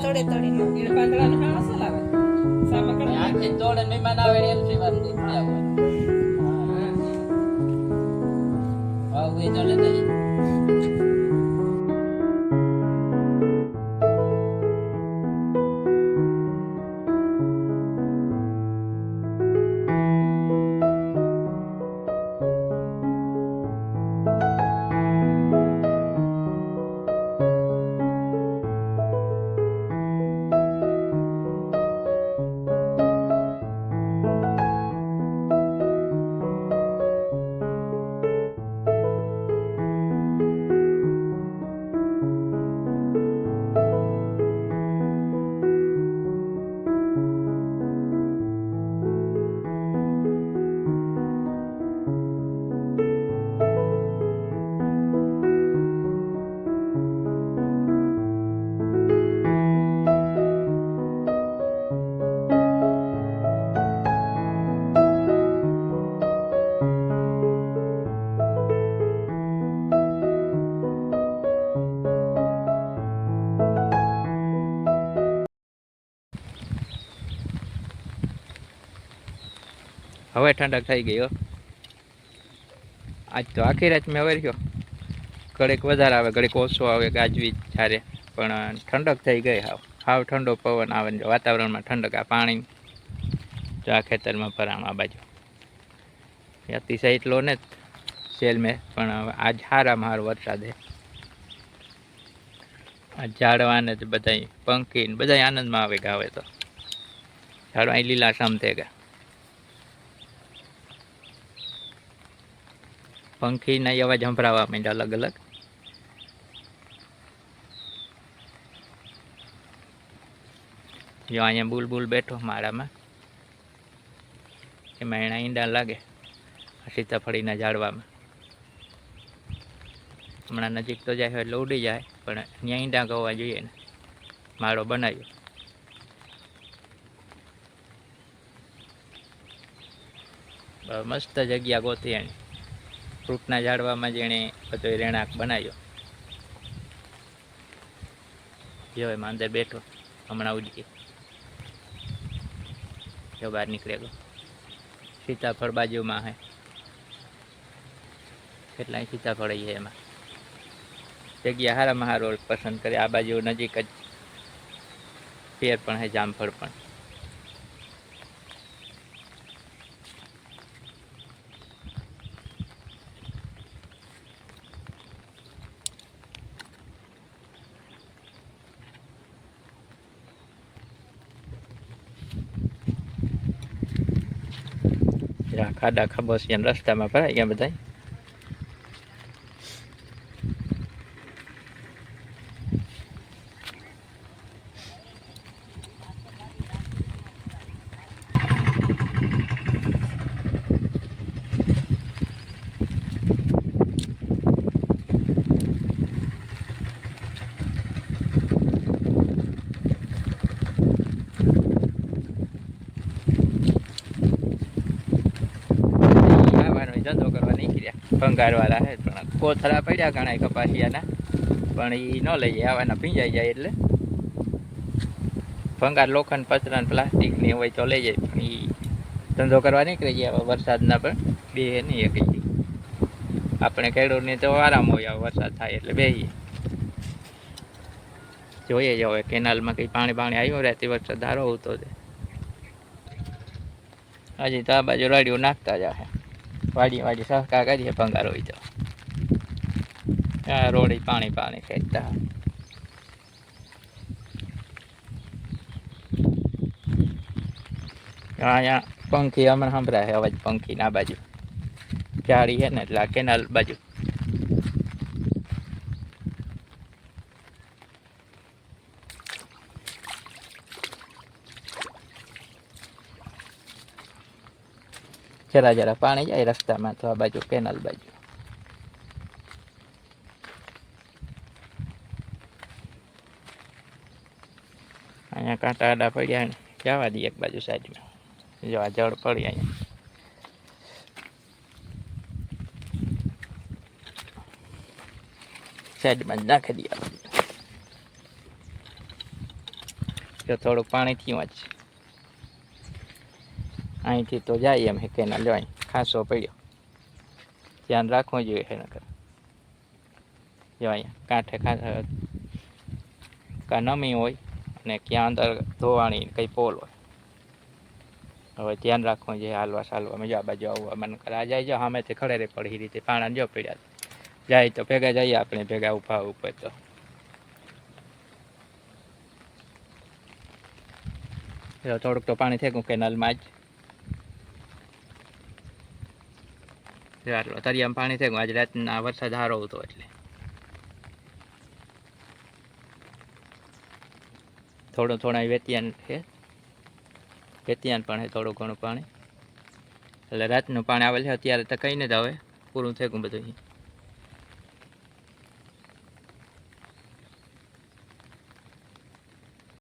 તોડે તોડીને એને પાંદડાનો હા અસલ આવે સામા કરે આખી તોડે મહેમાન આવે એમ સેવા દૂધ આવે હા વે તો લેતા જ હવે ઠંડક થઈ ગઈ હો આજ તો આખી રાત મેં વર્યો ઘડીક વધારે આવે ઘડીક ઓછો આવે ગાજવીજ જ્યારે પણ ઠંડક થઈ ગઈ હાવ ઠંડો પવન આવે ને વાતાવરણમાં ઠંડક આ પાણી જો આ ખેતરમાં ભરામ આ બાજુ અતિશય એટલો ને સેલ મેં પણ આજ સારામાં સારો વરસાદ છે આ ઝાડવાને જ બધા પંખી ને બધા આનંદમાં આવે કે આવે તો ઝાડવા અહીં લીલાછમ થઈ ગયા પંખીના અવાજ સંભળાવા માંડ્યા અલગ અલગ જો અહીંયા બુલબુલ બેઠો માળામાં એમાં એના ઈંડા લાગે સીતાફળીના ઝાડવામાં હમણાં નજીક તો જાય એટલે ઉડી જાય પણ ત્યાં ઈંડા ગવા જોઈએ ને માળો બનાવ્યો મસ્ત જગ્યા ગોતી એની ફ્રૂટના ઝાડવામાં જેણે બધો રહેણાંક બનાવ્યો જો એમાં અંદર બેઠો હમણાં ઉડી જો બહાર નીકળે ગયો સીતાફળ બાજુમાં હે કેટલાય સીતાફળ છે એમાં જગ્યા સારામાં સારો પસંદ કરે આ બાજુ નજીક જ પેર પણ હે જામફળ પણ ખાડા ખબોસિયા રસ્તામાં ભરાઈ ગયા બધા ધંધો કરવા નીકળ્યા ભંગારવાળા હે પણ કોથળા પડ્યા ઘણા કપાસિયાના પણ એ ન લઈ જાય આવાના ભીંજાઈ જાય એટલે ભંગાર લોખંડ પતરા પ્લાસ્ટિકની હોય તો લઈ જાય પણ એ ધંધો કરવા નીકળી ગયા વરસાદના પણ બે નહીં એકઈ આપણે ખેડૂતને તો આરામ હોય વરસાદ થાય એટલે બેહીએ જોઈએ જ હવે કેનાલમાં કંઈ પાણી આવ્યું રહેતી વરસાદ ધારો આવતો છે હજી તો આ બાજુ રાડીઓ નાખતા જાય વાડી સહકાર કરીએ ભંગાર હોય તો આ રોડી પાણી ખેંચતા અહીંયા પંખી હમણાં સંભળાય અવાજ પંખી ના બાજુ જાળી છે ને એટલે આ કેનાલ બાજુ જરા જરા પાણી જાય રસ્તામાં તો આ બાજુ કેનાલ બાજુ. અહીંયા કાંટા આડા પડ્યા ને જવા દઈએ એક બાજુ સાઈડમાં. જો આ જળ પડી અહીંયા. સાઈડમાં જ નાખી દઈએ. જો થોડુંક પાણી થયું જ અહીંથી તો જાય એમ કેનાલ જો અહીં ખાસો પડ્યો. ધ્યાન રાખવું જોઈએ છે નકર. જો અહીંયા કાંઠે કાં નમી હોય અને ક્યાં અંદર ધોવાણી કંઈ પોલ હોય. હવે ધ્યાન રાખવું જોઈએ હાલવા ચાલવામાં. જો આ બાજુ આવવા મને આ જાય જો સામેથી ખડે પડે એ રીતે પાણા જો પીડ્યા જાય તો ભેગા જઈએ આપણે ભેગા ઉભા ઉપર તો. થોડુંક તો પાણી થઈ ગયું કેનાલમાં જ. આટલો તરિયામાં પાણી થઈ ગયું. આજે રાતના વરસાદ સારો હતો એટલે થોડું થોડા વેતિયાન છે. વેતિયાન પણ છે થોડું ઘણું પાણી. એટલે રાતનું પાણી આવેલ છે અત્યારે તો કંઈ નથી આવે પૂરું થઈ ગયું બધું.